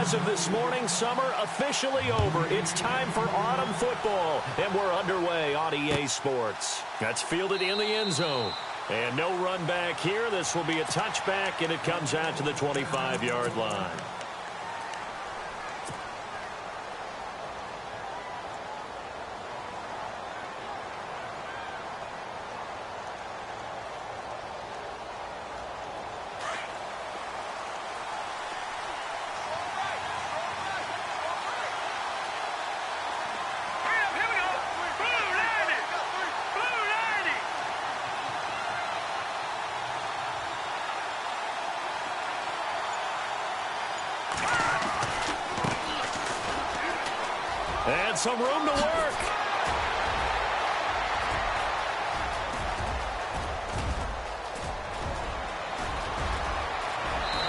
As of this morning, summer officially over. It's time for autumn football, and we're underway on EA Sports. That's fielded in the end zone. And no run back here. This will be a touchback, and it comes out to the 25-yard line. And some room to work.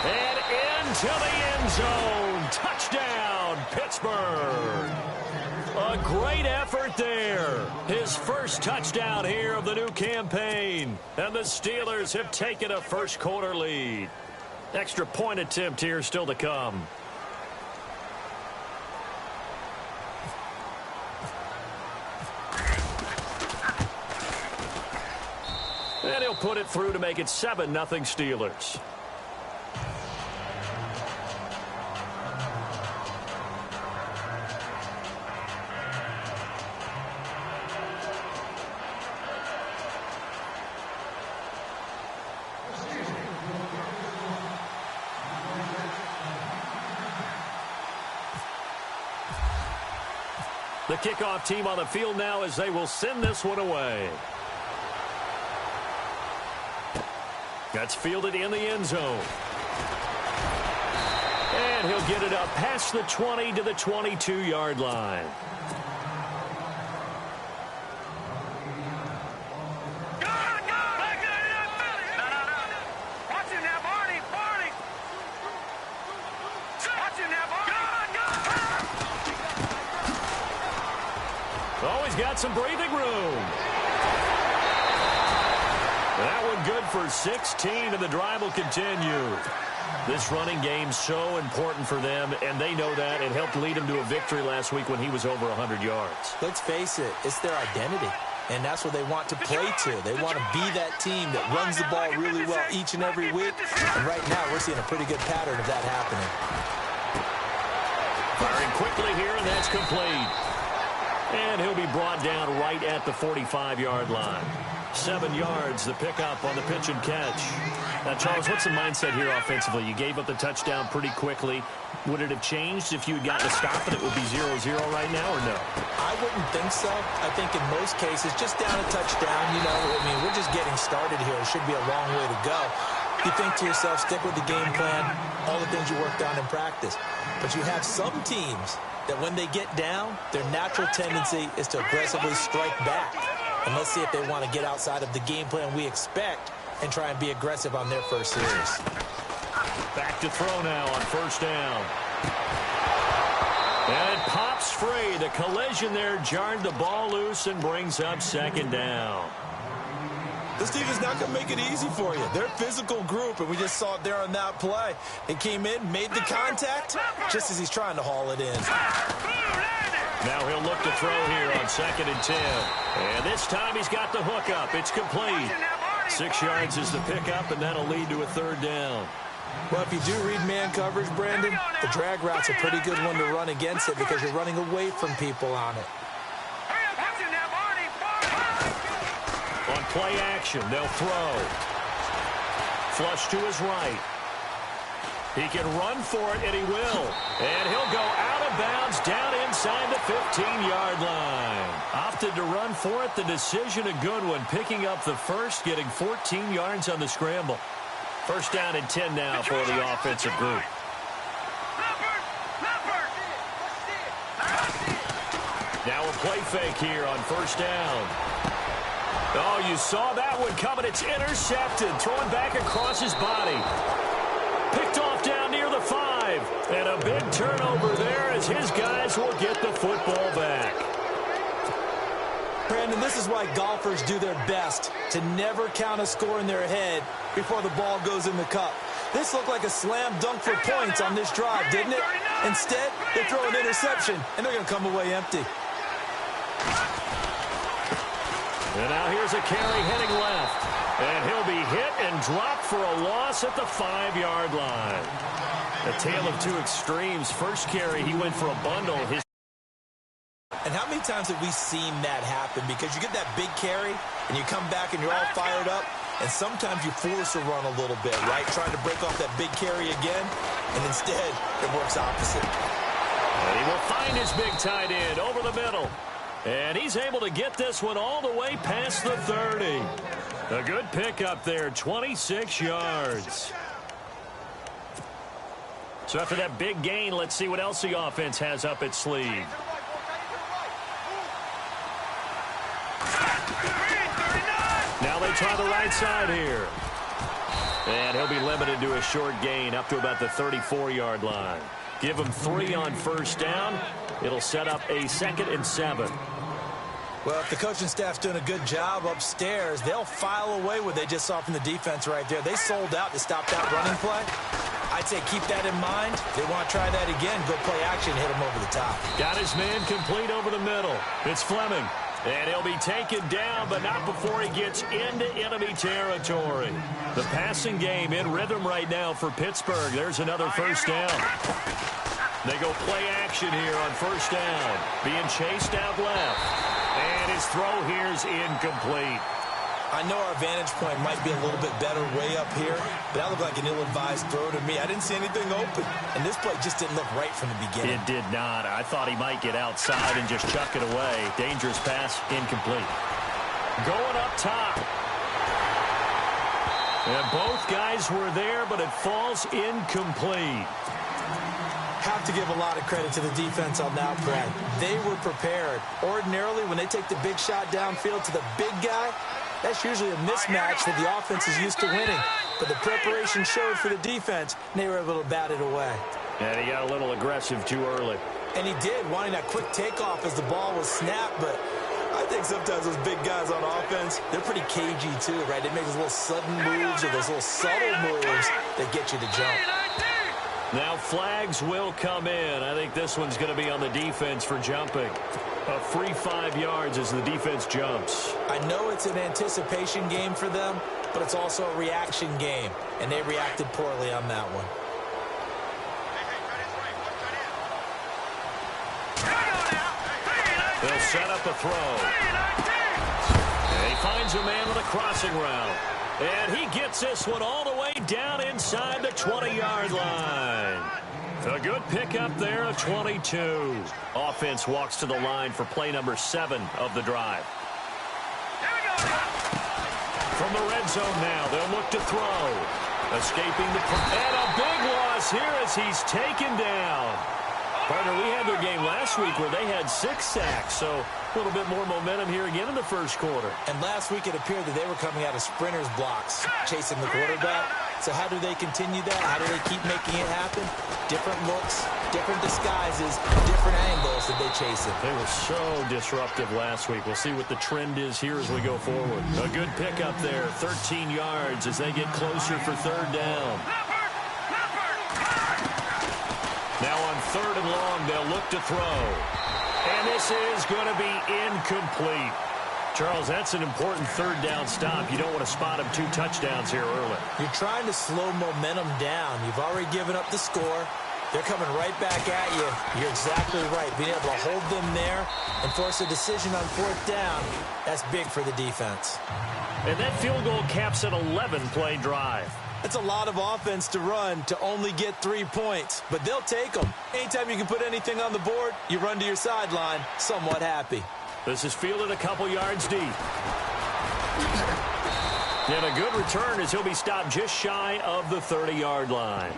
And into the end zone. Touchdown, Pittsburgh. A great effort there. His first touchdown here of the new campaign. And the Steelers have taken a first-quarter lead. Extra point attempt here still to come. And he'll put it through to make it 7-0 Steelers. The kickoff team on the field now as they will send this one away. That's fielded in the end zone. And he'll get it up past the 20 to the 22-yard line. Oh, he's got some breathing room. That one good for 16, and the drive will continue. This running game's so important for them, and they know that. It helped lead him to a victory last week when he was over 100 yards. Let's face it, it's their identity, and that's what they want to play to. They want to be that team that runs the ball really well each and every week, and right now we're seeing a pretty good pattern of that happening. Firing quickly here, and that's complete. And he'll be brought down right at the 45-yard line. 7 yards, the pickup on the pitch and catch. Now, Charles, what's the mindset here offensively? You gave up the touchdown pretty quickly. Would it have changed if you had gotten a stop and it would be 0-0 right now, or no? I wouldn't think so. I think in most cases, just down a touchdown, you know, I mean, we're just getting started here. It should be a long way to go. You think to yourself, stick with the game plan, all the things you worked on in practice. But you have some teams that when they get down, their natural tendency is to aggressively strike back. And let's see if they want to get outside of the game plan we expect and try and be aggressive on their first series. Back to throw now on first down. And it pops free. The collision there jarred the ball loose and brings up second down. This team is not going to make it easy for you. They're a physical group, and we just saw it there on that play. It came in, made the contact, just as he's trying to haul it in. Now he'll look to throw here on 2nd and 10. And this time he's got the hook up. It's complete. 6 yards is the pickup, and that'll lead to a third down. Well, if you do read man coverage, Brandon, the drag route's a pretty good one to run against it because you're running away from people on it. On play action, they'll throw. Flush to his right. He can run for it, and he will. And he'll go out of bounds down inside the 15-yard line. Opted to run for it. The decision a good one. Picking up the first, getting 14 yards on the scramble. First down and 10 now for the offensive group. Now a play fake here on first down. Oh, you saw that one coming. It's intercepted. Throwing back across his body. Picked off down near the 5. And a big turnover there as his guys will get the football back. Brandon, this is why golfers do their best to never count a score in their head before the ball goes in the cup. This looked like a slam dunk for points on this drive, didn't it? Instead, they throw an interception, and they're going to come away empty. And now here's a carry heading left. And he'll be hit and dropped for a loss at the 5-yard line. A tale of two extremes. First carry, he went for a bundle. And how many times have we seen that happen? Because you get that big carry, and you come back and you're all fired up, and sometimes you force a run a little bit, right? Trying to break off that big carry again, and instead it works opposite. And he will find his big tight end over the middle. And he's able to get this one all the way past the 30. A good pickup there, 26 yards. So after that big gain, let's see what else the offense has up its sleeve. Now they try the right side here. And he'll be limited to a short gain up to about the 34-yard line. Give him 3 on first down. It'll set up a 2nd and 7. Well, if the coaching staff's doing a good job upstairs, they'll file away what they just saw from the defense right there. They sold out to stop that running play. I'd say keep that in mind. If they want to try that again, go play action, hit him over the top. Got his man complete over the middle. It's Fleming. And he'll be taken down, but not before he gets into enemy territory. The passing game in rhythm right now for Pittsburgh. There's another first down. They go play action here on first down. Being chased out left. And his throw here is incomplete. I know our vantage point might be a little bit better way up here, but that looked like an ill-advised throw to me. I didn't see anything open, and this play just didn't look right from the beginning. It did not. I thought he might get outside and just chuck it away. Dangerous pass, incomplete. Going up top. And both guys were there, but it falls incomplete. Have to give a lot of credit to the defense on that play. They were prepared. Ordinarily, when they take the big shot downfield to the big guy, that's usually a mismatch that the offense is used to winning. But the preparation showed for the defense, and they were able to bat it away. And he got a little aggressive too early. And he did, wanting that quick takeoff as the ball was snapped. But I think sometimes those big guys on offense, they're pretty cagey too, right? They make those little sudden moves or those little subtle moves that get you to jump. Now flags will come in. I think this one's going to be on the defense for jumping. A free 5 yards as the defense jumps. I know it's an anticipation game for them, but it's also a reaction game, and they reacted poorly on that one. They'll set up a throw. And he finds a man on a crossing route. And he gets this one all the way down inside the 20-yard line. A good pickup there of 22. Offense walks to the line for play number 7 of the drive. From the red zone now, they'll look to throw. Escaping the... And a big loss here as he's taken down. Partner, we had their game last week where they had 6 sacks, so a little bit more momentum here again in the first quarter. And last week it appeared that they were coming out of sprinters blocks, chasing the quarterback. So how do they continue that? How do they keep making it happen? Different looks, different disguises, different angles that they chase it. They were so disruptive last week. We'll see what the trend is here as we go forward. A good pickup there, 13 yards as they get closer for third down. Now on third and long, they'll look to throw. And this is going to be incomplete. Charles, that's an important third down stop. You don't want to spot him 2 touchdowns here early. You're trying to slow momentum down. You've already given up the score. They're coming right back at you. You're exactly right. Being able to hold them there and force a decision on fourth down, that's big for the defense. And that field goal caps an 11-play drive. That's a lot of offense to run to only get 3 points, but they'll take them. Anytime you can put anything on the board, you run to your sideline somewhat happy. This is fielded a couple yards deep. And a good return as he'll be stopped just shy of the 30-yard line.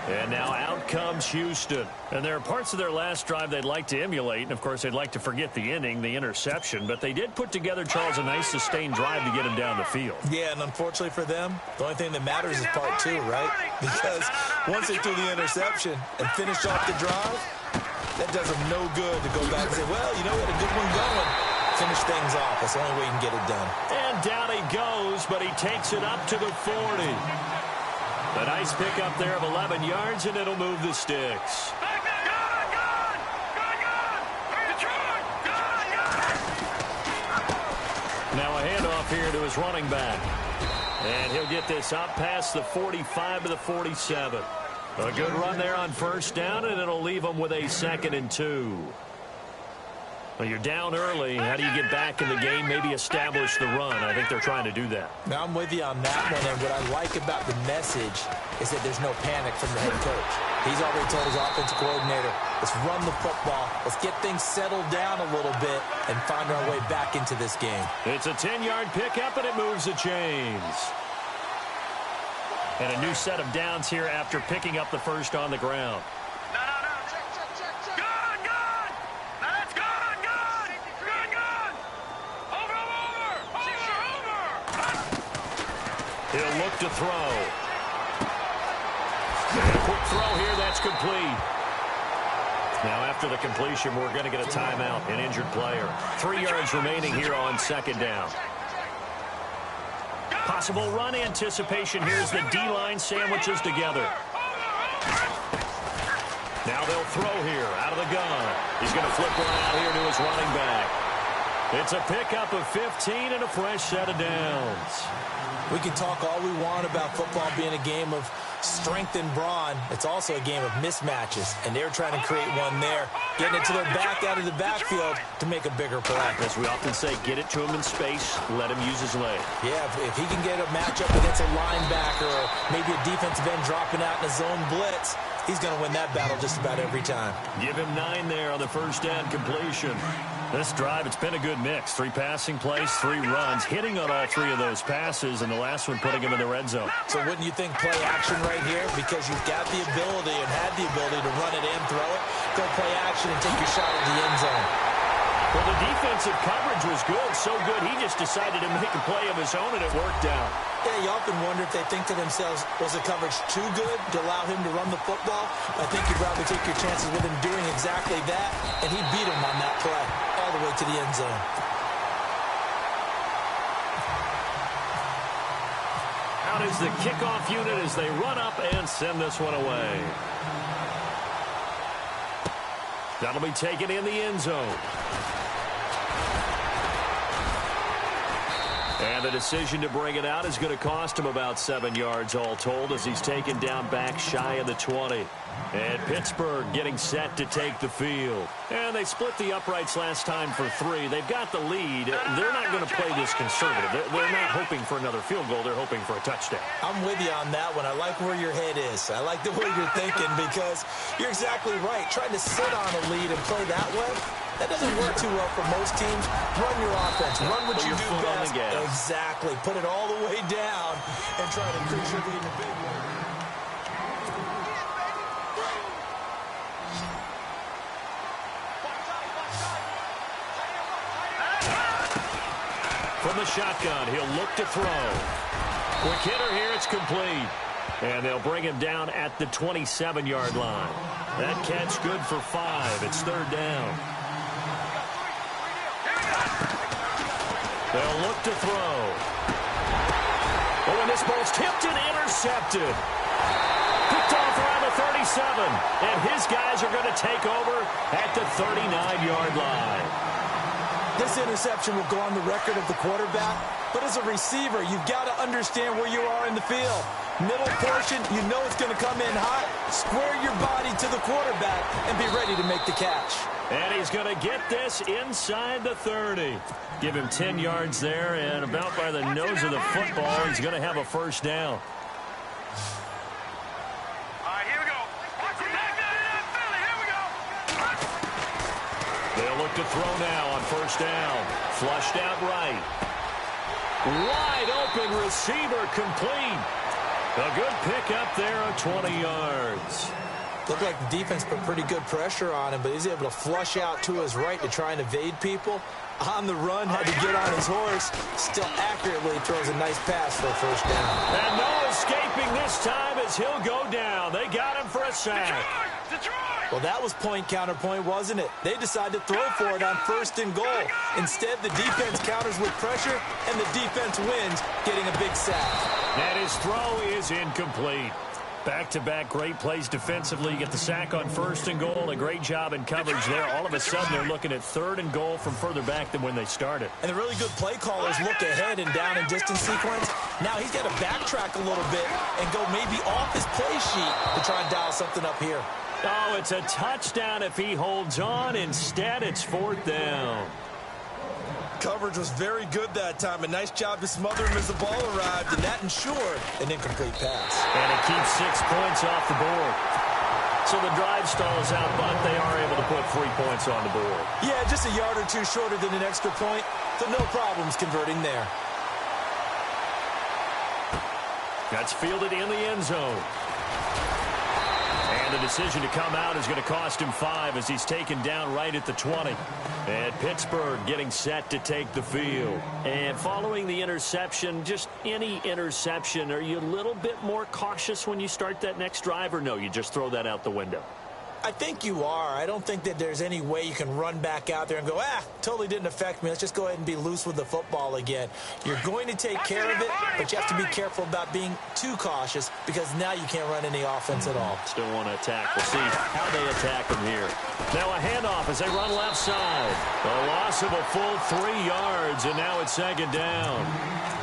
And now out comes Houston. And there are parts of their last drive they'd like to emulate. And, of course, they'd like to forget the inning, the interception. But they did put together, Charles, a nice sustained drive to get him down the field. Yeah, and unfortunately for them, the only thing that matters is part 2, right? Because once they threw the interception and finished off the drive, that does them no good to go back and say, well, you know, we had a good one going. Finish things off. That's the only way you can get it done. And down he goes, but he takes it up to the 40. A nice pickup there of 11 yards, and it'll move the sticks. off here to his running back. And he'll get this up past the 45 to the 47. A good run there on first down, and it'll leave them with a 2nd and 2. Well, you're down early. How do you get back in the game, maybe establish the run? I think they're trying to do that. Now, I'm with you on that one, and what I like about the message is that there's no panic from the head coach. He's already told his offensive coordinator, let's run the football, let's get things settled down a little bit and find our way back into this game. It's a 10-yard pickup, and it moves the chains. And a new set of downs here after picking up the first on the ground. He'll look to throw. And a quick throw here, that's complete. Now after the completion, we're going to get a timeout, an injured player. 3 yards remaining here on 2nd down. Possible run anticipation here as the D-line sandwiches together. Now they'll throw here out of the gun. He's going to flip one out here to his running back. It's a pickup of 15 and a fresh set of downs. We can talk all we want about football being a game of strength and brawn. It's also a game of mismatches, and they're trying to create one there, getting it to their back out of the backfield to make a bigger play. As we often say, get it to him in space, let him use his leg. Yeah, if he can get a matchup against a linebacker or maybe a defensive end dropping out in a zone blitz, he's going to win that battle just about every time. Give him 9 there on the first down completion. This drive, it's been a good mix. 3 passing plays, 3 runs, hitting on all 3 of those passes, and the last one putting him in the red zone. So wouldn't you think play action right here? Because you've got the ability and had the ability to run it and throw it. Go play action and take your shot at the end zone. Well, the defensive coverage was good, so good he just decided to make a play of his own, and it worked out. Yeah, you often wonder if they think to themselves, was the coverage too good to allow him to run the football? I think you'd rather take your chances with him doing exactly that, and he beat him on that play all the way to the end zone. Out is the kickoff unit as they run up and send this one away. That'll be taken in the end zone. And the decision to bring it out is going to cost him about 7 yards all told as he's taken down back shy of the 20. And Pittsburgh getting set to take the field. And they split the uprights last time for 3. They've got the lead. They're not going to play this conservative. They're not hoping for another field goal. They're hoping for a touchdown. I'm with you on that one. I like where your head is. I like the way you're thinking because you're exactly right. Trying to sit on a lead and play that way, that doesn't work too well for most teams. Run your offense. Run what you do best. Exactly. Put it all the way down and try to increase your lead in a big way. From the shotgun, he'll look to throw. Quick hitter here, it's complete. And they'll bring him down at the 27-yard line. That catch good for 5. It's 3rd down. They'll look to throw. Oh, and this ball's tipped and intercepted. Picked off around the 37. And his guys are going to take over at the 39-yard line. This interception will go on the record of the quarterback, but as a receiver, you've got to understand where you are in the field. Middle portion, you know it's going to come in hot. Square your body to the quarterback and be ready to make the catch. And he's going to get this inside the 30. Give him 10 yards there, and about by the nose of the football, he's going to have a first down. They'll look to throw now on first down. Flushed out right. Wide open receiver complete. A good pickup there of 20 yards. Looked like the defense put pretty good pressure on him, but he's able to flush out to his right to try and evade people. On the run, had to get on his horse. Still accurately throws a nice pass for a first down. And no escaping this time as he'll go down. They got him for a sack. Well, that was point counterpoint, wasn't it? They decided to throw for it on 1st and goal. Instead, the defense counters with pressure, and the defense wins, getting a big sack. And his throw is incomplete. Back-to-back great plays defensively. You get the sack on 1st and goal. A great job in coverage there. All of a sudden, they're looking at 3rd and goal from further back than when they started. And the really good play callers look ahead and down and distance sequence. Now he's got to backtrack a little bit and go maybe off his play sheet to try and dial something up here. Oh, it's a touchdown if he holds on. Instead, it's 4th down. Coverage was very good that time. A nice job to smother him as the ball arrived, and that ensured an incomplete pass. And it keeps 6 points off the board. So the drive stalls out, but they are able to put 3 points on the board. Yeah, just a yard or two shorter than an extra point, so no problems converting there. That's fielded in the end zone. And the decision to come out is going to cost him 5 as he's taken down right at the 20. And Pittsburgh getting set to take the field. And following the interception, just any interception, are you a little bit more cautious when you start that next drive, or no, you just throw that out the window? I think you are. I don't think that there's any way you can run back out there and go, totally didn't affect me. Let's just go ahead and be loose with the football again. You're going to take care of it, but you have to be careful about being too cautious because now you can't run any offense at all. Still want to attack. We'll see how they attack him here. Now a handoff as they run left side. A loss of a full 3 yards, and now it's 2nd down.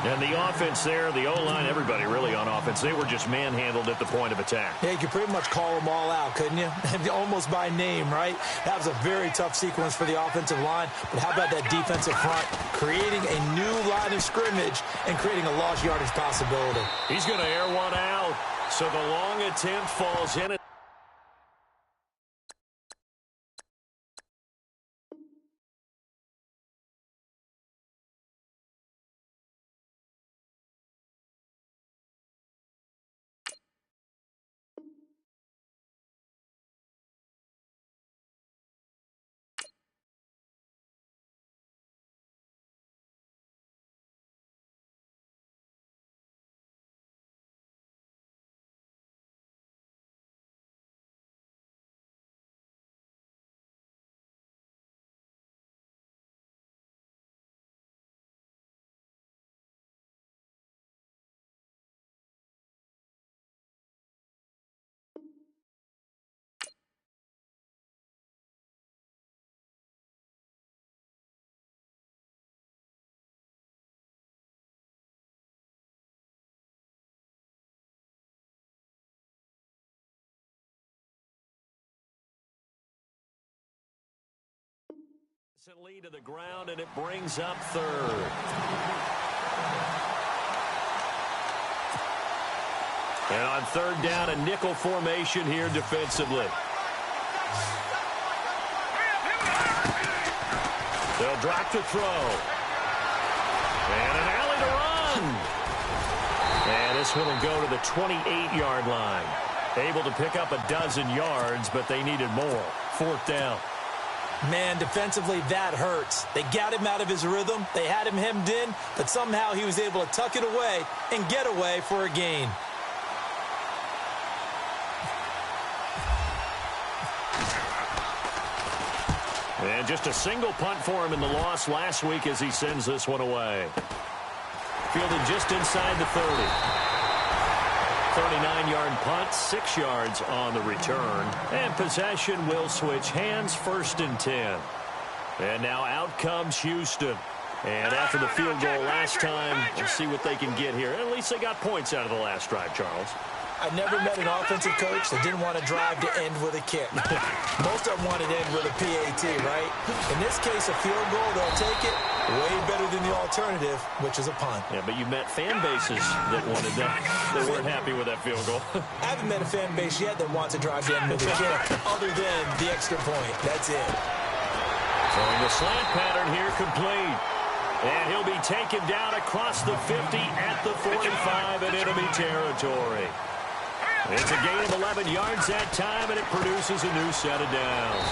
And the offense there, the O-line, everybody really on offense, they were just manhandled at the point of attack. Yeah, you could pretty much call them all out, couldn't you? Almost by name, right? That was a very tough sequence for the offensive line. But how about that defensive front creating a new line of scrimmage and creating a lost yardage possibility? He's going to air one out. So the long attempt falls in. Lead to the ground, and it brings up 3rd. And on 3rd down, a nickel formation here defensively. They'll drop to throw. And an alley to run. And this one will go to the 28-yard line. Able to pick up a dozen yards, but they needed more. 4th down. Man, defensively, that hurts. They got him out of his rhythm. They had him hemmed in, but somehow he was able to tuck it away and get away for a gain. And just a single punt for him in the loss last week as he sends this one away. Fielded just inside the 30. 39-yard punt, 6 yards on the return. And possession will switch hands, 1st and 10. And now out comes Houston. And after the field goal last time, we'll see what they can get here. At least they got points out of the last drive, Charles. I never met an offensive coach that didn't want to drive to end with a kick. Most of them wanted to end with a PAT, right? In this case, a field goal, they'll take it. Way better than the alternative, which is a punt. Yeah, but you met fan bases that wanted that. They weren't happy with that field goal. I haven't met a fan base yet that wants to drive to end with a kick, other than the extra point. That's it. Throwing the slant pattern here complete. And he'll be taken down across the 50 at the 45 in enemy territory. It's a gain of 11 yards that time, and it produces a new set of downs.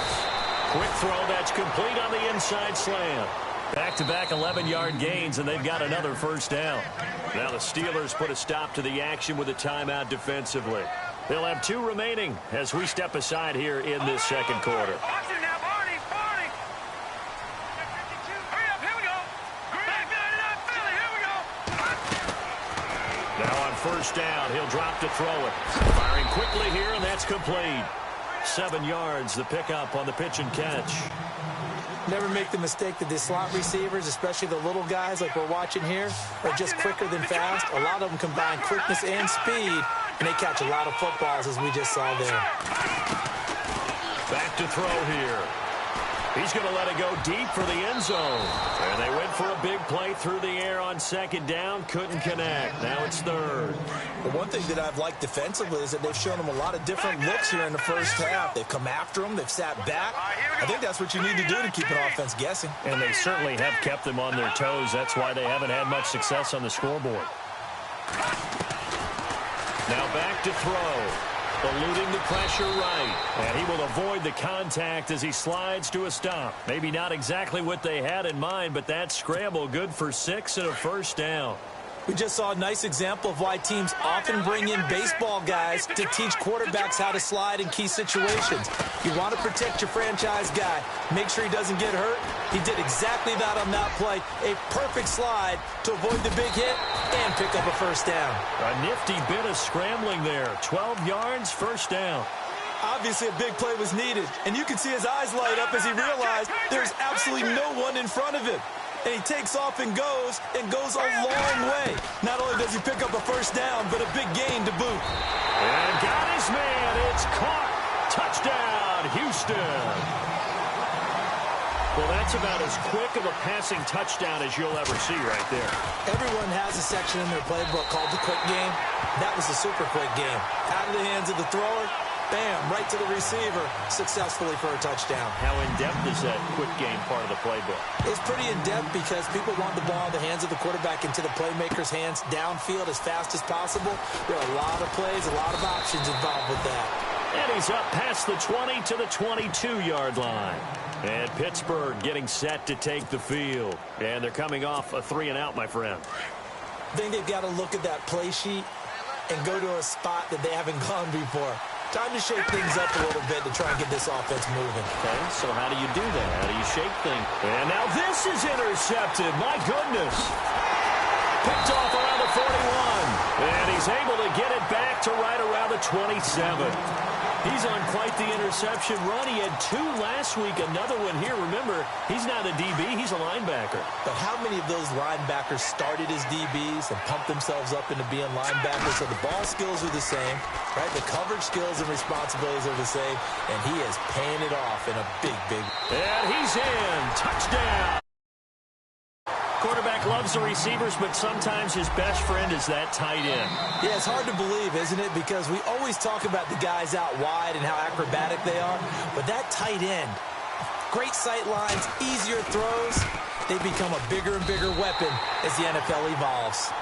Quick throw, that's complete on the inside slant. Back-to-back 11-yard gains, and they've got another 1st down. Now the Steelers put a stop to the action with a timeout defensively. They'll have 2 remaining as we step aside here in this 2nd quarter. Now on 1st down, he'll drop to throw it. Firing It's complete. 7 yards, the pickup on the pitch and catch. Never make the mistake that the slot receivers, especially the little guys like we're watching here, are just quicker than fast. A lot of them combine quickness and speed, and they catch a lot of footballs, as we just saw there. Back to throw here. He's going to let it go deep for the end zone. And they went for a big play through the air on second down. Couldn't connect. Now it's third. Well, one thing that I've liked defensively is that they've shown them a lot of different looks here in the first half. They've come after them. They've sat back. I think that's what you need to do to keep an offense guessing. And they certainly have kept them on their toes. That's why they haven't had much success on the scoreboard. Now back to throw. Eluding the pressure right. And he will avoid the contact as he slides to a stop. Maybe not exactly what they had in mind, but that scramble good for 6 and a first down. We just saw a nice example of why teams often bring in baseball guys to teach quarterbacks how to slide in key situations. You want to protect your franchise guy. Make sure he doesn't get hurt. He did exactly that on that play. A perfect slide to avoid the big hit and pick up a first down. A nifty bit of scrambling there. 12 yards, first down. Obviously, a big play was needed, and you can see his eyes light up as he realized there's absolutely no one in front of him. And he takes off and goes a long way. Not only does he pick up a first down, but a big gain to boot. And got his man. It's caught. Touchdown, Houston. Well, that's about as quick of a passing touchdown as you'll ever see right there. Everyone has a section in their playbook called the quick game. That was the super quick game. Out of the hands of the thrower, bam, right to the receiver, successfully for a touchdown. How in-depth is that quick game part of the playbook? It's pretty in-depth because people want the ball in the hands of the quarterback into the playmaker's hands downfield as fast as possible. There are a lot of plays, a lot of options involved with that. And he's up past the 20 to the 22-yard line. And Pittsburgh getting set to take the field. And they're coming off a 3-and-out, my friend. I think they've got to look at that play sheet and go to a spot that they haven't gone before. Time to shake things up a little bit to try and get this offense moving. Okay, so how do you do that? How do you shake things? And now this is intercepted. My goodness. Picked off around the 41. And he's able to get it back to right around the 27. He's on quite the interception run. He had 2 last week, another one here. Remember, he's not a DB, he's a linebacker. But how many of those linebackers started as DBs and pumped themselves up into being linebackers? So the ball skills are the same, right? The coverage skills and responsibilities are the same, and he is paying it off in a big, big. And he's in. Touchdown. Quarterback loves the receivers, but sometimes his best friend is that tight end. Yeah, it's hard to believe, isn't it? Because we always talk about the guys out wide and how acrobatic they are. But that tight end, great sight lines, easier throws, they become a bigger and bigger weapon as the NFL evolves.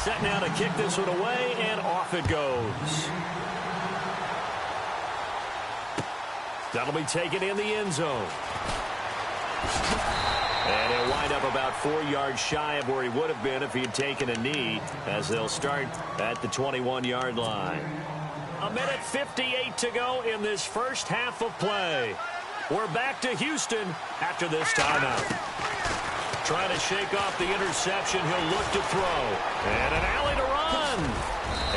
Set now to kick this one away, and off it goes. That'll be taken in the end zone. And he'll wind up about 4 yards shy of where he would have been if he had taken a knee, as they'll start at the 21-yard line. 1:58 to go in this first half of play. We're back to Houston after this timeout. Trying to shake off the interception. He'll look to throw. And an alley to run.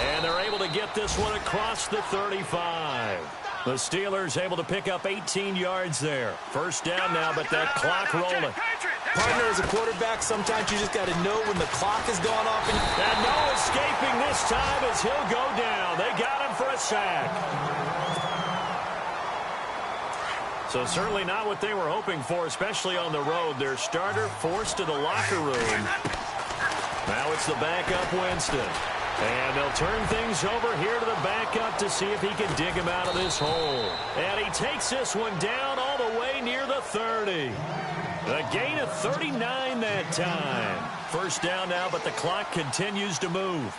And they're able to get this one across the 35. The Steelers able to pick up 18 yards there. First down now, but that clock rolling. Partner, as a quarterback, sometimes you just got to know when the clock has gone off. And no escaping this time as he'll go down. They got him for a sack. So certainly not what they were hoping for, especially on the road. Their starter forced to the locker room. Now it's the backup Winston. And they'll turn things over here to the backup to see if he can dig him out of this hole. And he takes this one down all the way near the 30. A gain of 39 that time. First down now, but the clock continues to move.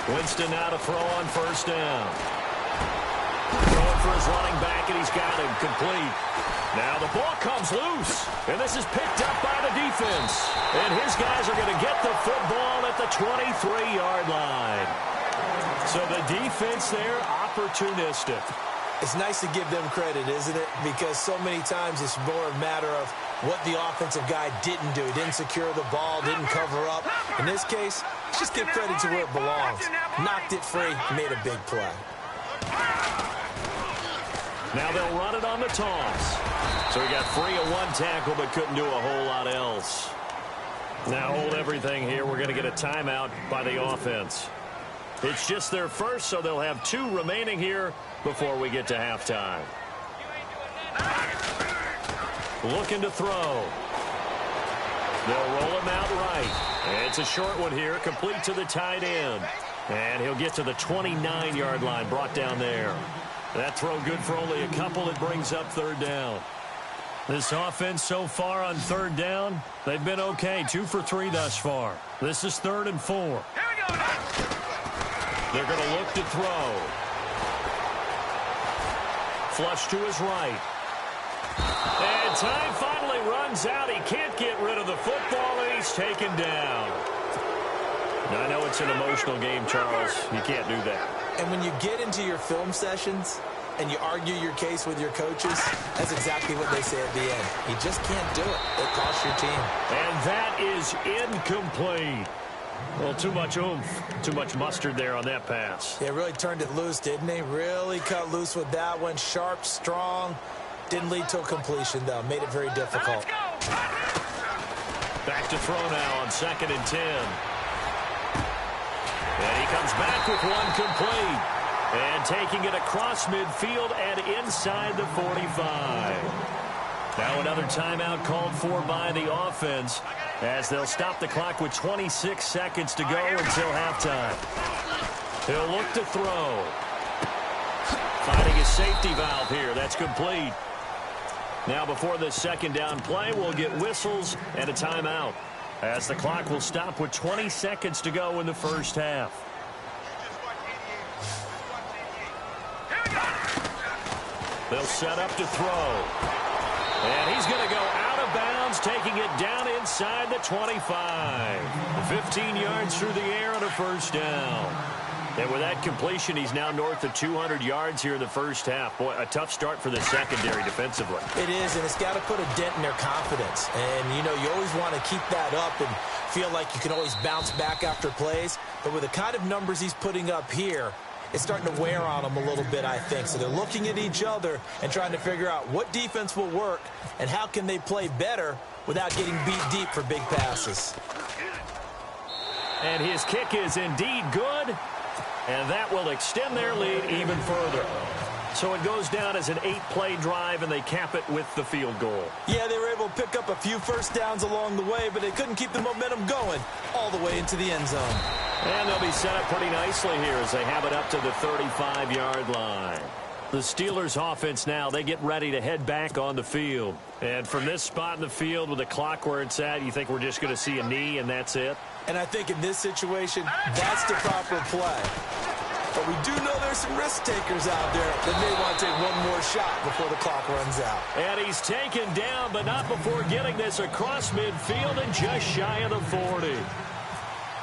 Winston now to throw on first down. Throwing for his running back, and he's got him complete. Now the ball comes loose, and this is picked up by the defense. And his guys are going to get the football at the 23-yard line. So the defense there, opportunistic. It's nice to give them credit, isn't it? Because so many times it's more a matter of what the offensive guy didn't do. He didn't secure the ball, didn't cover up. In this case, just give credit to where it belongs. Knocked it free, made a big play. Now they'll run it on the toss. So he got free of one tackle but couldn't do a whole lot else. Now hold everything here. We're going to get a timeout by the offense. It's just their first, so they'll have 2 remaining here before we get to halftime. Looking to throw. They'll roll him out right. It's a short one here, complete to the tight end. And he'll get to the 29-yard line, brought down there. That throw good for only a couple. It brings up 3rd down. This offense so far on 3rd down, they've been okay. 2 for 3 thus far. This is 3rd and 4. Here we go. They're going to look to throw. Flush to his right. And time finally runs out. He can't get rid of the football, and he's taken down. Now, I know it's an emotional game, Charles. You can't do that. And when you get into your film sessions and you argue your case with your coaches, that's exactly what they say at the end. You just can't do it. It costs your team. And that is incomplete. Well, too much oomph, too much mustard there on that pass. They really turned it loose, didn't they? Really cut loose with that one. Sharp, strong. Didn't lead to a completion, though. Made it very difficult. Back to throw now on 2nd and 10. And he comes back with one complete. And taking it across midfield and inside the 45. Now another timeout called for by the offense as they'll stop the clock with 26 seconds to go until halftime. He'll look to throw. Finding his safety valve here. That's complete. Now before this 2nd down play, we'll get whistles and a timeout as the clock will stop with 20 seconds to go in the first half. They'll set up to throw. And he's going to go out of bounds, taking it down inside the 25. 15 yards through the air on a 1st down. And with that completion, he's now north of 200 yards here in the first half. Boy, a tough start for the secondary defensively. It is, and it's got to put a dent in their confidence. And, you know, you always want to keep that up and feel like you can always bounce back after plays. But with the kind of numbers he's putting up here, it's starting to wear on them a little bit, I think. So they're looking at each other and trying to figure out what defense will work and how can they play better without getting beat deep for big passes. And his kick is indeed good. And that will extend their lead even further. So it goes down as an 8-play drive, and they cap it with the field goal. Yeah, they were able to pick up a few 1st downs along the way, but they couldn't keep the momentum going all the way into the end zone. And they'll be set up pretty nicely here as they have it up to the 35-yard line. The Steelers' offense now, they get ready to head back on the field. And from this spot in the field with the clock where it's at, you think we're just going to see a knee and that's it? And I think in this situation, that's the proper play. But we do know there's some risk takers out there that may want to take one more shot before the clock runs out. And he's taken down, but not before getting this across midfield and just shy of the 40.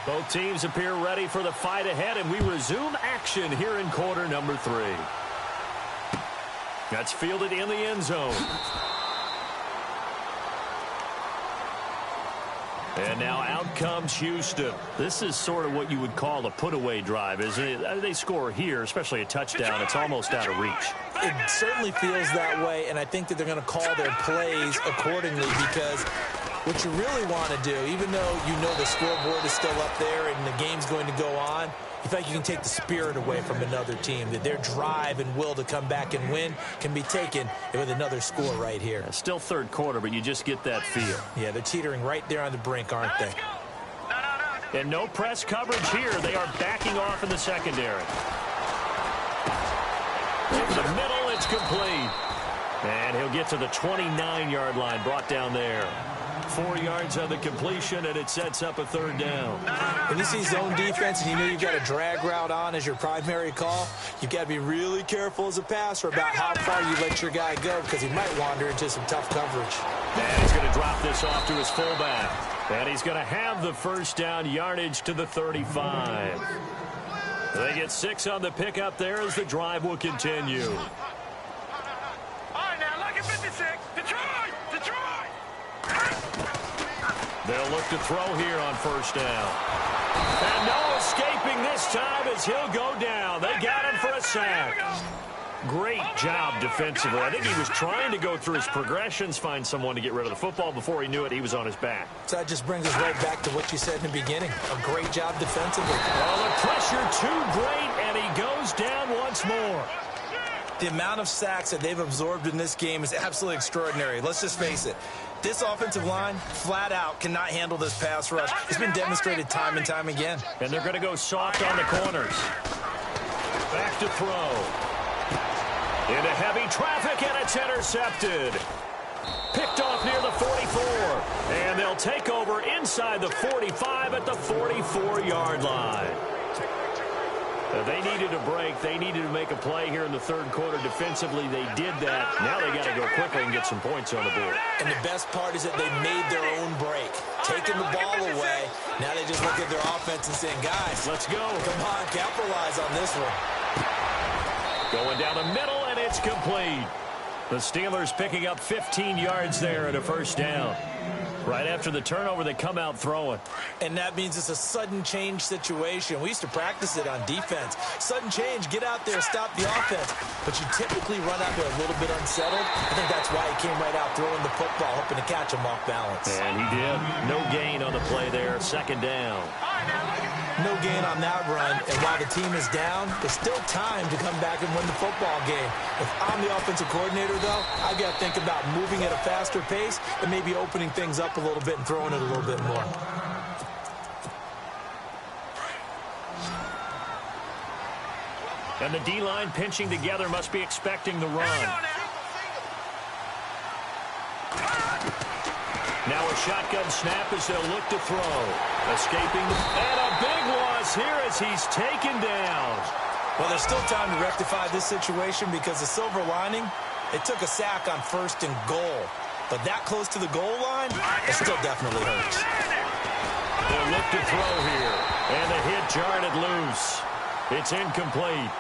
Both teams appear ready for the fight ahead, and we resume action here in quarter number 3. That's fielded in the end zone. And now out comes Houston. This is sort of what you would call a put-away drive, isn't it? They score here, especially a touchdown. It's almost out of reach. It certainly feels that way, and I think that they're going to call their plays accordingly because what you really want to do, even though you know the scoreboard is still up there and the game's going to go on, you feel like you can take the spirit away from another team, that their drive and will to come back and win can be taken with another score right here. Yeah, still 3rd quarter, but you just get that feel. Yeah, they're teetering right there on the brink, aren't they? And no press coverage here. They are backing off in the secondary. Over the middle, it's complete. And he'll get to the 29-yard line, brought down there. 4 yards on the completion, and it sets up a 3rd down. When you see zone defense and you know you've got a drag route on as your primary call, you've got to be really careful as a passer about how far you let your guy go because he might wander into some tough coverage. And he's going to drop this off to his fullback. And he's going to have the 1st down yardage to the 35. They get 6 on the pickup there as the drive will continue. All right, now, look at 56. Detroit! They'll look to throw here on first down. And no escaping this time as he'll go down. They got him for a sack. Great job defensively. I think he was trying to go through his progressions, find someone to get rid of the football. Before he knew it, he was on his back. So that just brings us right back to what you said in the beginning. A great job defensively. Well, the pressure too great, and he goes down once more. The amount of sacks that they've absorbed in this game is absolutely extraordinary. Let's just face it. This offensive line, flat out, cannot handle this pass rush. It's been demonstrated time and time again. And they're going to go soft on the corners. Back to throw. Into heavy traffic, and it's intercepted. Picked off near the 44. And they'll take over inside the 45 at the 44-yard line. They needed a break. They needed to make a play here in the third quarter. Defensively, they did that. Now they got to go quickly and get some points on the board. And the best part is that they made their own break. Taking the ball away. Now they just look at their offense and saying, guys, let's go. Come on, capitalize on this one. Going down the middle, and it's complete. The Steelers picking up 15 yards there at a first down. Right after the turnover, they come out throwing. And that means it's a sudden change situation. We used to practice it on defense. Sudden change, get out there, stop the offense. But you typically run out there a little bit unsettled. I think that's why he came right out throwing the football, hoping to catch him off balance. And he did. No gain on the play there. Second down. No gain on that run, and while the team is down, there's still time to come back and win the football game. If I'm the offensive coordinator, though, I've got to think about moving at a faster pace and maybe opening things up a little bit and throwing it a little bit more. And the D-line pinching together must be expecting the run. Now a shotgun snap as they'll look to throw. Escaping, and a big loss here as he's taken down. Well, there's still time to rectify this situation because the silver lining, it took a sack on first and goal. But that close to the goal line, it still definitely hurts. They'll look to throw here. And the hit jarred it loose. It's incomplete.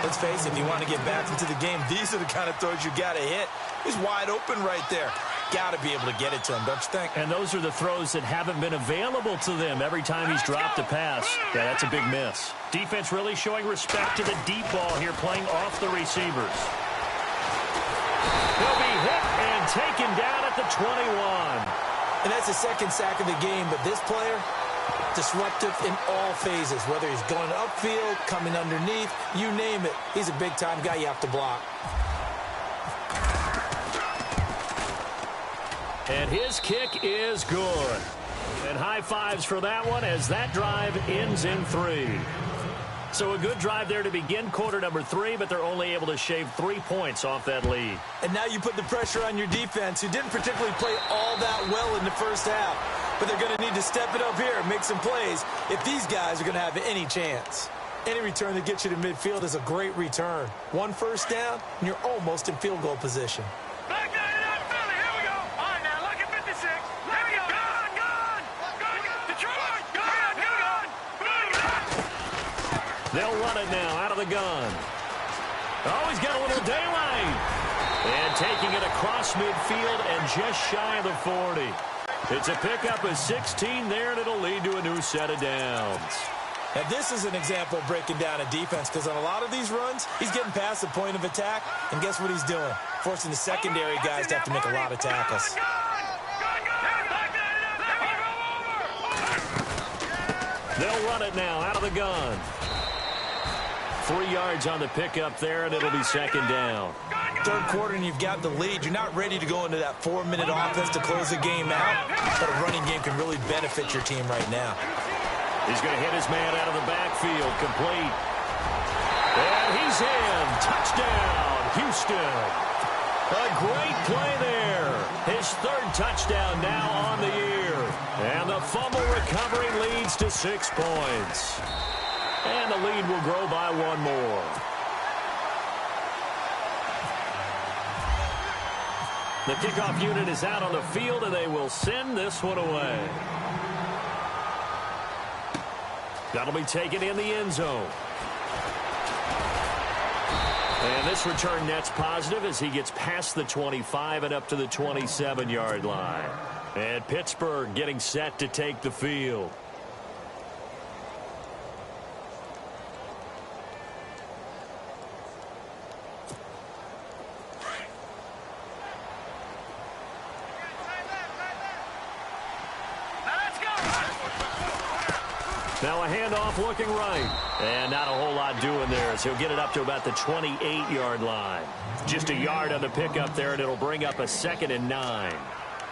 Let's face it, if you want to get back into the game, these are the kind of throws you got to hit. He's wide open right there. Got to be able to get it to him, don't you think? And those are the throws that haven't been available to them every time he's dropped a pass. Yeah, that's a big miss. Defense really showing respect to the deep ball here, playing off the receivers. He'll be hit and taken down at the 21. And that's the second sack of the game, but this player, disruptive in all phases, whether he's going upfield, coming underneath, you name it. He's a big-time guy you have to block. And his kick is good. And high fives for that one as that drive ends in 3. So a good drive there to begin quarter number 3, but they're only able to shave 3 points off that lead. And now you put the pressure on your defense, who didn't particularly play all that well in the first half. But they're going to need to step it up here and make some plays if these guys are going to have any chance. Any return that gets you to midfield is a great return. 1 first down, and you're almost in field goal position. They'll run it now out of the gun. Oh, he's got a little daylight. And taking it across midfield and just shy of the 40. It's a pickup of 16 there, and it'll lead to a new set of downs. Now, this is an example of breaking down a defense because on a lot of these runs, he's getting past the point of attack, and guess what he's doing? Forcing the secondary guys to have to make a lot of tackles. They'll run it now out of the gun. 3 yards on the pickup there, and it'll be second down. Third quarter, and you've got the lead. You're not ready to go into that 4-minute offense to close the game out, but a running game can really benefit your team right now. He's going to hit his man out of the backfield, complete. And he's in. Touchdown, Houston. A great play there. His third touchdown now on the year. And the fumble recovery leads to 6 points. And the lead will grow by 1 more. The kickoff unit is out on the field, and they will send this one away. That'll be taken in the end zone. And this return net's positive as he gets past the 25 and up to the 27-yard line. And Pittsburgh getting set to take the field. Now a handoff looking right. And not a whole lot doing there as he'll get it up to about the 28-yard line. Just a yard on the pickup there, and it'll bring up a 2nd and 9.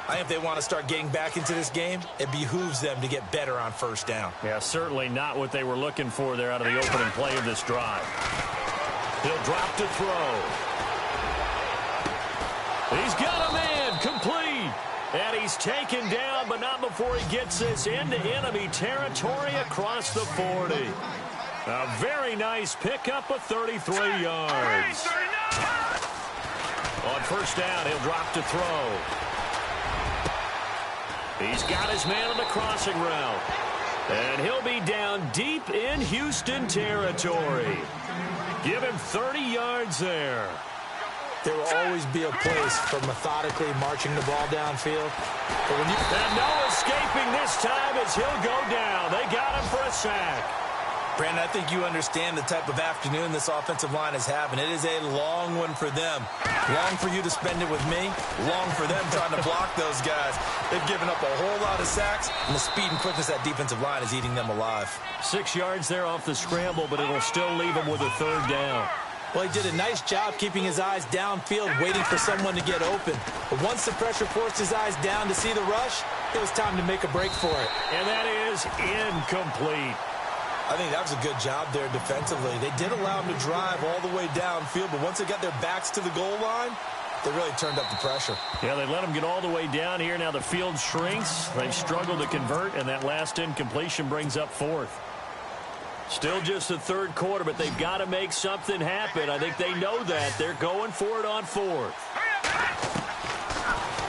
I think if they want to start getting back into this game, it behooves them to get better on first down. Yeah, certainly not what they were looking for there out of the opening play of this drive. He'll drop to throw. He's got a man, complete. And he's taken down, but not before he gets this into enemy territory across the 40. A very nice pickup of 33 yards. On first down, he'll drop to throw. He's got his man on the crossing route. And he'll be down deep in Houston territory. Give him 30 yards there. There will always be a place for methodically marching the ball downfield. But when and no escaping this time as he'll go down. They got him for a sack. Brandon, I think you understand the type of afternoon this offensive line is having. It is a long one for them. Long for you to spend it with me. Long for them trying to block those guys. They've given up a whole lot of sacks, and the speed and quickness of that defensive line is eating them alive. 6 yards there off the scramble, but it'll still leave him with a 3rd down. Well, he did a nice job keeping his eyes downfield, waiting for someone to get open. But once the pressure forced his eyes down to see the rush, it was time to make a break for it. And that is incomplete. I think that was a good job there defensively. They did allow him to drive all the way downfield, but once they got their backs to the goal line, they really turned up the pressure. Yeah, they let him get all the way down here. Now the field shrinks. They've struggled to convert, and that last incompletion brings up 4th. Still just the 3rd quarter, but they've got to make something happen. I think they know that. They're going for it on 4th.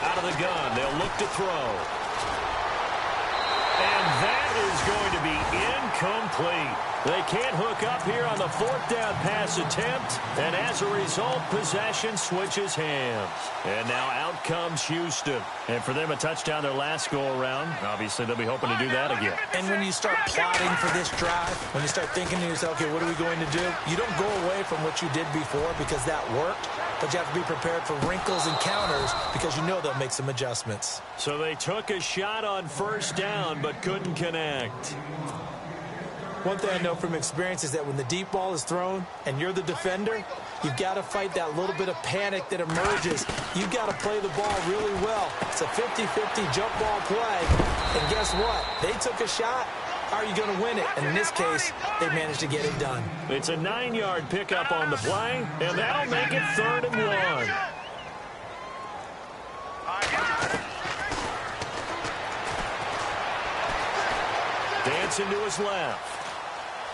Out of the gun, they'll look to throw. And that is going to be incomplete. They can't hook up here on the 4th down pass attempt, and as a result, possession switches hands. And now out comes Houston. And for them, a touchdown their last go-around. Obviously, they'll be hoping to do that again. And when you start plotting for this drive, when you start thinking to yourself, okay, what are we going to do? You don't go away from what you did before because that worked, but you have to be prepared for wrinkles and counters because you know they'll make some adjustments. So they took a shot on first down, but couldn't connect. One thing I know from experience is that when the deep ball is thrown and you're the defender, you've got to fight that little bit of panic that emerges. You've got to play the ball really well. It's a 50-50 jump ball play. And guess what? They took a shot. How are you going to win it? And in this case, they managed to get it done. It's a 9-yard pickup on the play, and that'll make it 3rd and 1. Dancing to his left.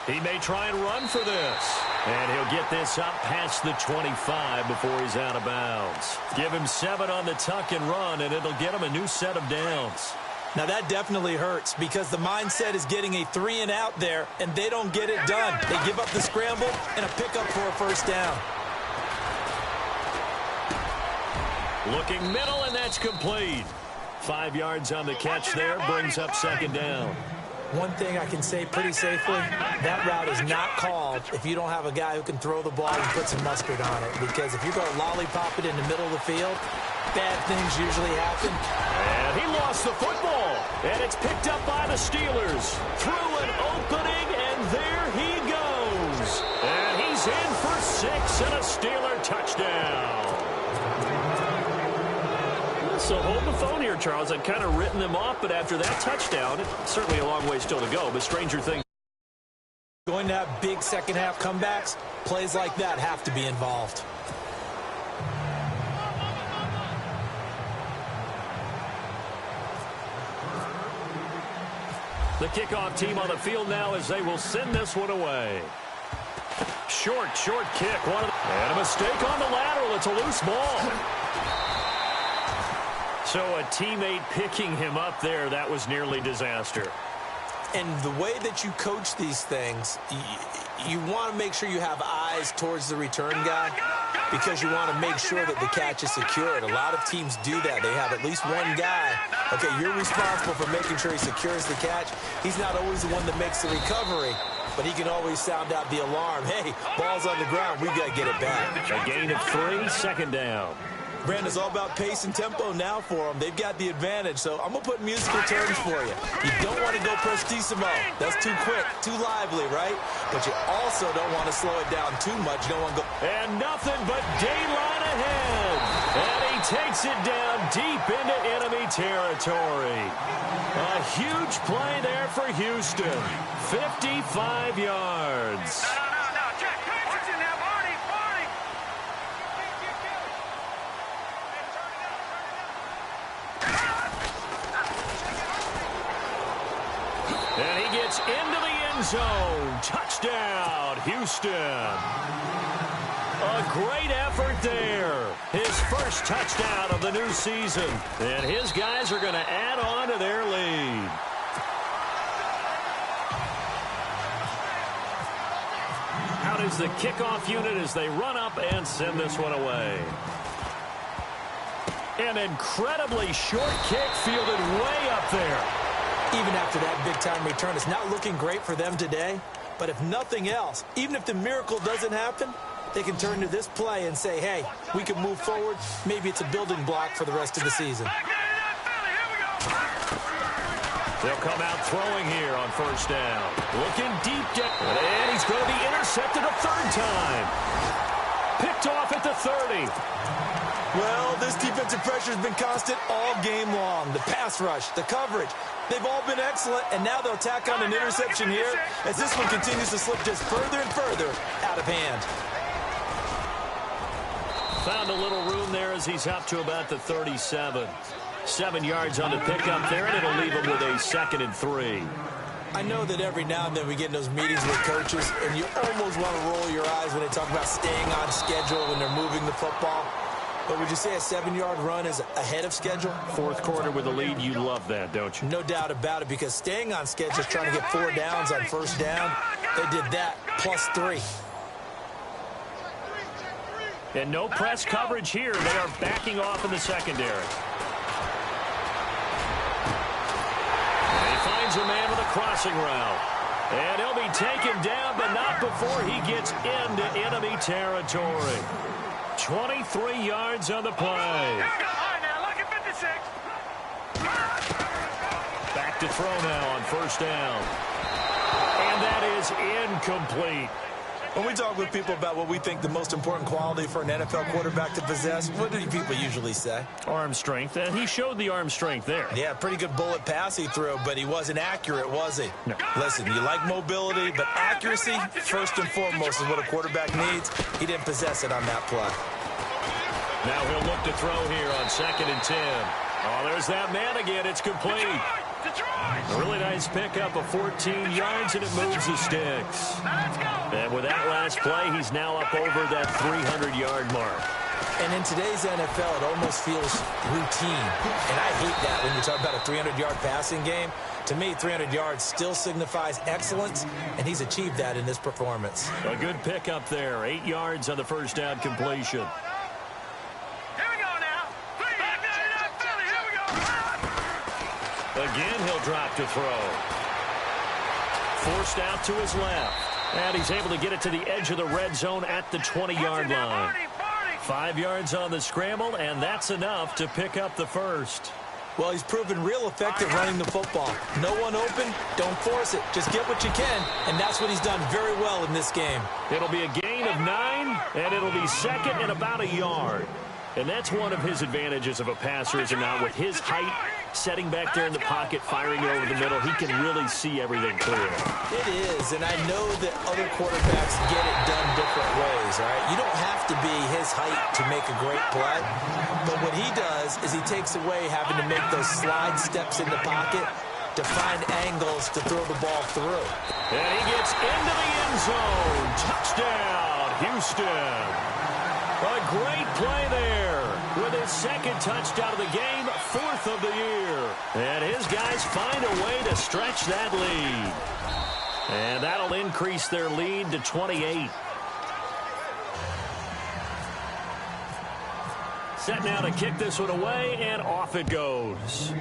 He may try and run for this. And he'll get this up past the 25 before he's out of bounds. Give him 7 on the tuck and run, and it'll get him a new set of downs. Now, that definitely hurts because the mindset is getting a 3-and-out there, and they don't get it done. They give up the scramble and a pickup for a first down. Looking middle, and that's complete. 5 yards on the catch there, brings up 2nd down. One thing I can say pretty safely, that route is not called if you don't have a guy who can throw the ball and put some mustard on it. Because if you're going to lollipop it in the middle of the field, bad things usually happen. And he lost the football. And it's picked up by the Steelers. Through an opening, and there he goes. And he's in for 6 and a Steeler touchdown. So hold the phone here, Charles. I'd kind of written them off, but after that touchdown, it's certainly a long way still to go, but stranger things. Going to have big second-half comebacks, plays like that have to be involved. The kickoff team on the field now as they will send this one away. Short kick. And a mistake on the lateral. It's a loose ball. So a teammate picking him up there, that was nearly disaster. And the way that you coach these things, you want to make sure you have eyes towards the return guy. because you want to make sure that the catch is secured. A lot of teams do that. They have at least one guy. Okay, you're responsible for making sure he secures the catch. He's not always the one that makes the recovery, but he can always sound out the alarm. Hey, ball's on the ground. We got to get it back. A gain of 3, second down. Brandon, it's all about pace and tempo now for them. They've got the advantage, so I'm going to put musical terms for you. You don't want to go prestissimo. That's too quick, too lively, right? But you also don't want to slow it down too much. You don't want to go... And nothing but daylight ahead. And he takes it down deep into enemy territory. A huge play there for Houston. 55 yards. And he gets into the end zone. Touchdown, Houston. A great effort there. His first touchdown of the new season. And his guys are going to add on to their lead. Out is the kickoff unit as they run up and send this one away. An incredibly short kick fielded way up there. Even after that big-time return, it's not looking great for them today. But if nothing else, even if the miracle doesn't happen, they can turn to this play and say, hey, we can move forward. Maybe it's a building block for the rest of the season. They'll come out throwing here on first down. Looking deep down. And he's going to be intercepted a third time. Picked off at the 30. Well, this defensive pressure has been constant all game long. The pass rush, the coverage, they've all been excellent, and now they'll tack on an interception here as this one continues to slip just further and further out of hand. Found a little room there as he's up to about the 37. 7 yards on the pickup there, and it'll leave him with a 2nd and 3. I know that every now and then we get in those meetings with coaches, and you almost want to roll your eyes when they talk about staying on schedule when they're moving the football. But would you say a 7-yard run is ahead of schedule? Fourth quarter with a lead, you love that, don't you? No doubt about it, because staying on schedule is trying to get 4 downs on first down. They did that, plus 3. And no press coverage here. They are backing off in the secondary. And he finds a man with a crossing route. And he'll be taken down, but not before he gets into enemy territory. 23 yards on the play. Back to throw now on first down. And that is incomplete. When we talk with people about what we think the most important quality for an NFL quarterback to possess, what do people usually say? Arm strength, and he showed the arm strength there. Yeah, pretty good bullet pass he threw, but he wasn't accurate, was he? No. Listen, you like mobility, but accuracy, first and foremost, is what a quarterback needs. He didn't possess it on that play. Now he'll look to throw here on 2nd and 10. Oh, there's that man again. It's complete. A really nice pickup of 14 yards, and it moves the sticks. And with that last play, he's now up over that 300-yard mark. And in today's NFL, it almost feels routine. And I hate that when you talk about a 300-yard passing game. To me, 300 yards still signifies excellence, and he's achieved that in this performance. A good pickup there. 8 yards on the first down completion. Again, he'll drop to throw. Forced out to his left. And he's able to get it to the edge of the red zone at the 20-yard line. 5 yards on the scramble, and that's enough to pick up the first. Well, he's proven real effective running the football. No one open, don't force it. Just get what you can, and that's what he's done very well in this game. It'll be a gain of 9, and it'll be 2nd and about a yard. And that's one of his advantages of a passer, is now with his height, setting back there in the pocket, firing it over the middle, he can really see everything clear. It is, and I know that other quarterbacks get it done different ways, all right? You don't have to be his height to make a great play, but what he does is he takes away having to make those slide steps in the pocket to find angles to throw the ball through. And he gets into the end zone. Touchdown, Houston. A great play there with his 2nd touchdown of the game, 4th of the year. And his guys find a way to stretch that lead. And that'll increase their lead to 28. set now to kick this one away, and off it goes.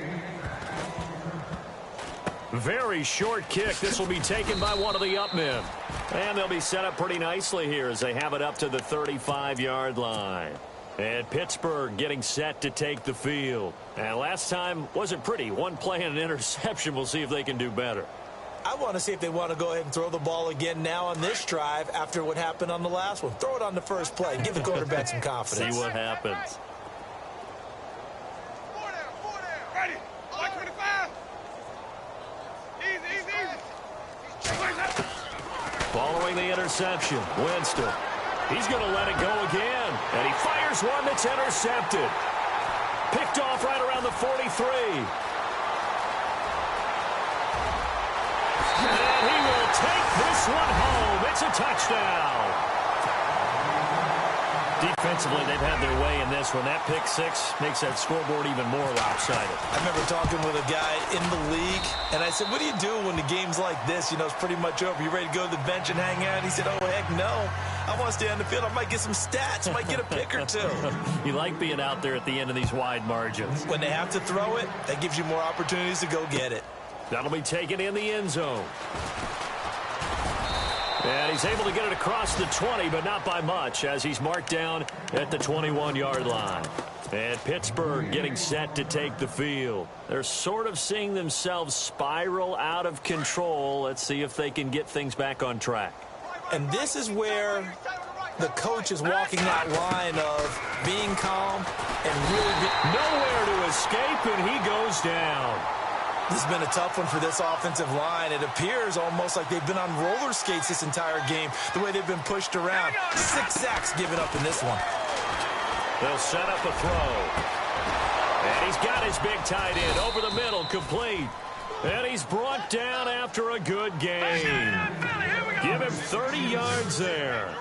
Very short kick. This will be taken by one of the up men. And they'll be set up pretty nicely here as they have it up to the 35-yard line. And Pittsburgh getting set to take the field. And last time wasn't pretty. One play and an interception. We'll see if they can do better. I want to see if they want to go ahead and throw the ball again now on this drive after what happened on the last one. Throw it on the first play. Give the quarterback some confidence. See what happens. Ready. 125. Easy. Following the interception, Winston. He's going to let it go again. And he fires one that's intercepted. Picked off right around the 43. And he will take this one home. It's a touchdown. Defensively, they've had their way in this one. That pick six makes that scoreboard even more lopsided. I remember talking with a guy in the league, and I said, what do you do when the game's like this? You know, it's pretty much over. You ready to go to the bench and hang out? He said, oh, heck no. I want to stay on the field. I might get some stats. Might get a pick or two. You like being out there at the end of these wide margins. When they have to throw it, that gives you more opportunities to go get it. That'll be taken in the end zone. And he's able to get it across the 20, but not by much, as he's marked down at the 21-yard line. And Pittsburgh getting set to take the field. They're sort of seeing themselves spiral out of control. Let's see if they can get things back on track. And this is where the coach is walking that line of being calm and really nowhere to escape, and he goes down. This has been a tough one for this offensive line. It appears almost like they've been on roller skates this entire game, the way they've been pushed around. 6 sacks given up in this one. They'll set up a throw. And he's got his big tight end over the middle, complete. And he's brought down after a good game. Give him 30 yards there.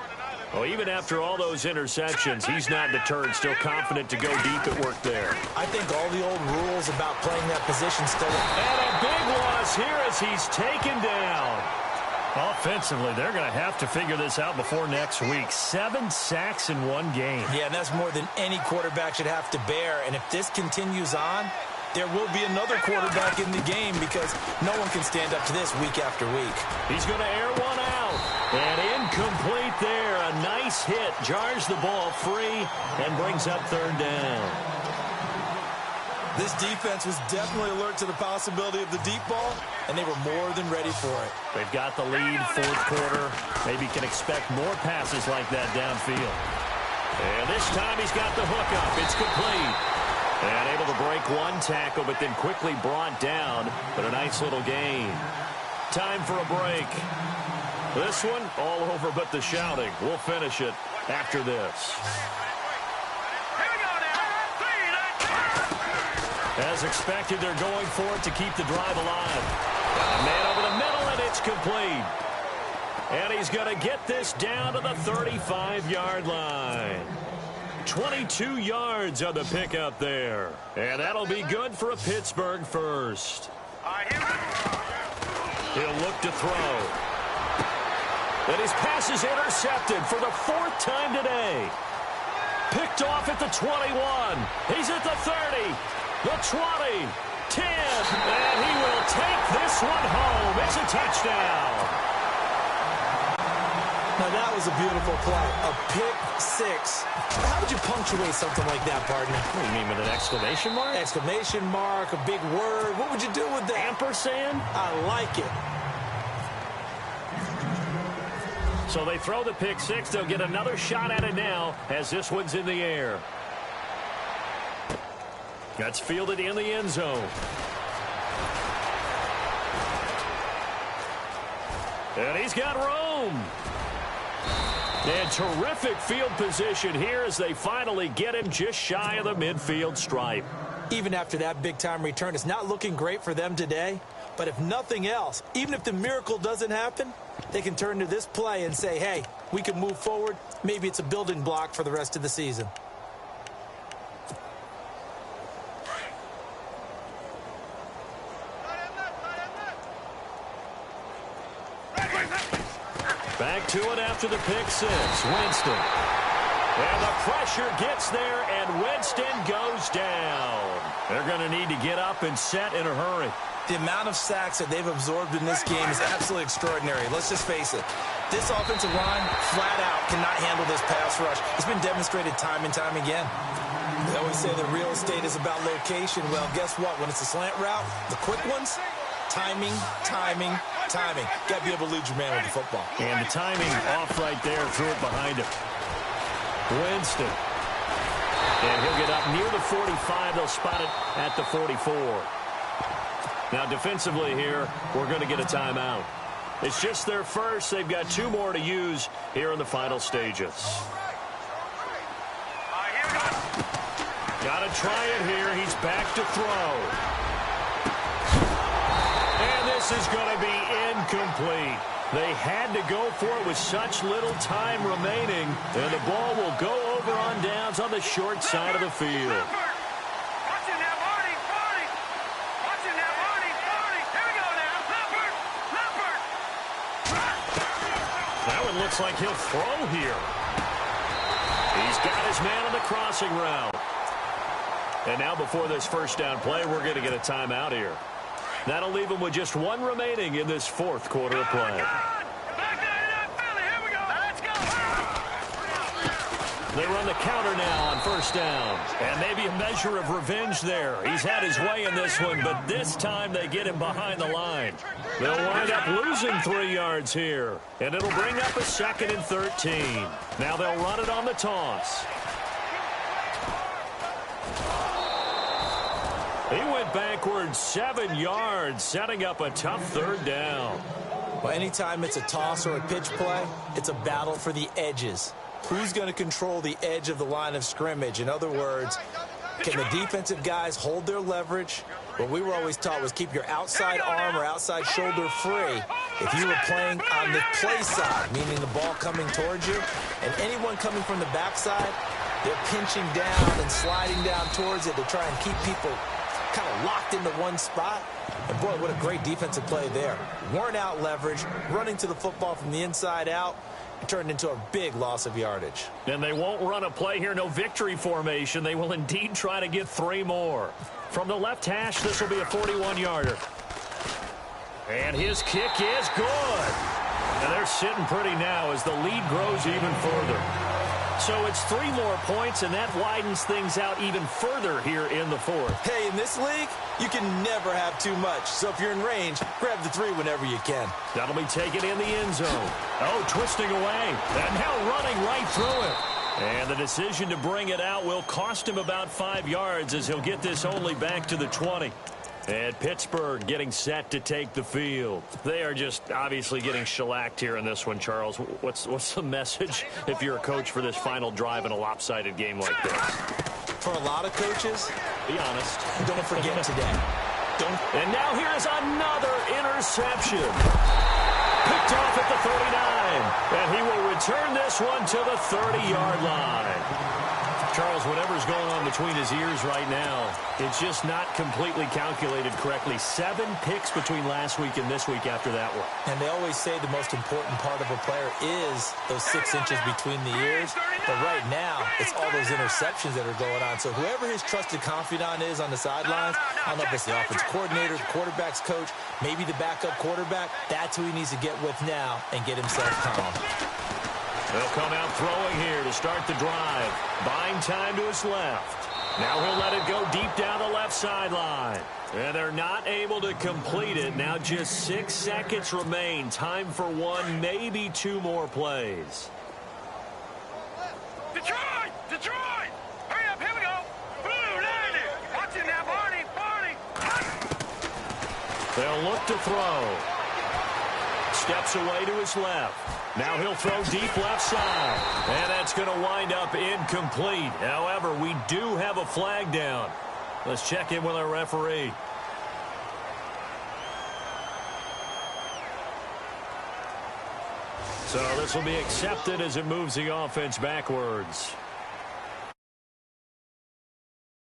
Well, even after all those interceptions, he's not deterred, still confident to go deep at work there. I think all the old rules about playing that position still. And a big loss here as he's taken down. Offensively, they're going to have to figure this out before next week. 7 sacks in one game. Yeah, and that's more than any quarterback should have to bear. And if this continues on, there will be another quarterback in the game because no one can stand up to this week after week. He's going to air one out. And incomplete there. A nice hit. Jars the ball free and brings up third down. This defense was definitely alert to the possibility of the deep ball, and they were more than ready for it. They've got the lead, fourth quarter. Maybe can expect more passes like that downfield. And this time he's got the hook up. It's complete. And able to break one tackle, but then quickly brought down. But a nice little gain. Time for a break. This one, all over but the shouting. We'll finish it after this. As expected, they're going for it to keep the drive alive. Got a man over the middle, and it's complete. And he's going to get this down to the 35-yard line. 22 yards on the pickup there. And that'll be good for a Pittsburgh first. He'll look to throw. And his pass is intercepted for the 4th time today. Picked off at the 21. He's at the 30. The 20, 10, and he will take this one home. It's a touchdown. Now, that was a beautiful play. A pick six. How would you punctuate something like that, partner? What do you mean, with an exclamation mark? Exclamation mark, a big word. What would you do with that? Ampersand? I like it. So they throw the pick six. They'll get another shot at it now as this one's in the air. That's fielded in the end zone. And he's got room. And terrific field position here as they finally get him just shy of the midfield stripe. Even after that big-time return, it's not looking great for them today. But if nothing else, even if the miracle doesn't happen, they can turn to this play and say, hey, we can move forward. Maybe it's a building block for the rest of the season. Back to it after the pick six. Winston. And the pressure gets there, and Winston goes down. They're going to need to get up and set in a hurry. The amount of sacks that they've absorbed in this game is absolutely extraordinary. Let's just face it. This offensive line, flat out, cannot handle this pass rush. It's been demonstrated time and time again. They always say that real estate is about location. Well, guess what? When it's a slant route, the quick ones, timing, timing, timing. Got to be able to lead your man with the football. And the timing off right there, threw it behind him. Winston. And he'll get up near the 45. They'll spot it at the 44. Now, defensively here, we're going to get a timeout. It's just their first. They've got 2 more to use here in the final stages. Got to try it here. He's back to throw. And this is going to be incomplete. They had to go for it with such little time remaining. And the ball will go over on downs on the short side of the field. That one looks like he'll throw here. He's got his man on the crossing route. And now before this first down play, we're going to get a timeout here. That'll leave him with just 1 remaining in this 4th quarter of play. They run the counter now on first down. And maybe a measure of revenge there. He's had his way in this one, but this time they get him behind the line. They'll wind up losing 3 yards here. And it'll bring up a 2nd and 13. Now they'll run it on the toss. He went backwards 7 yards, setting up a tough 3rd down. Well, anytime it's a toss or a pitch play, it's a battle for the edges. Who's going to control the edge of the line of scrimmage? In other words, can the defensive guys hold their leverage? What we were always taught was keep your outside arm or outside shoulder free if you were playing on the play side, meaning the ball coming towards you, and anyone coming from the backside, they're pinching down and sliding down towards it to try and keep people kind of locked into one spot. And boy, what a great defensive play there. Worn out leverage, running to the football from the inside out. It turned into a big loss of yardage. And they won't run a play here, no victory formation. They will indeed try to get 3 more. From the left hash, this will be a 41-yarder. And his kick is good. And they're sitting pretty now as the lead grows even further. So it's 3 more points, and that widens things out even further here in the 4th. Hey, in this league, you can never have too much. So if you're in range, grab the 3 whenever you can. That'll be taken in the end zone. Oh, twisting away. And now running right through it. And the decision to bring it out will cost him about 5 yards as he'll get this only back to the 20. And Pittsburgh getting set to take the field. They are just obviously getting shellacked here in this one, Charles. What's the message if you're a coach for this final drive in a lopsided game like this? For a lot of coaches, be honest. Don't forget today. And now here's another interception. Picked off at the 39. And he will return this one to the 30-yard line. Charles, whatever's going on between his ears right now, it's just not completely calculated correctly. 7 picks between last week and this week after that one. And they always say the most important part of a player is those 6 inches between the ears. But right now, it's all those interceptions that are going on. So whoever his trusted confidant is on the sidelines, I don't know if it's the offense coordinator, the quarterback's coach, maybe the backup quarterback, that's who he needs to get with now and get himself calm. They'll come out throwing here to start the drive. Buying time to his left. Now he'll let it go deep down the left sideline. And they're not able to complete it. Now just 6 seconds remain. Time for 1, maybe 2 more plays. Detroit! Detroit! Hurry up, here we go! Blue, landed! Watch it now, Barney! Barney! They'll look to throw. Steps away to his left. Now he'll throw deep left side. And that's going to wind up incomplete. However, we do have a flag down. Let's check in with our referee. So this will be accepted as it moves the offense backwards.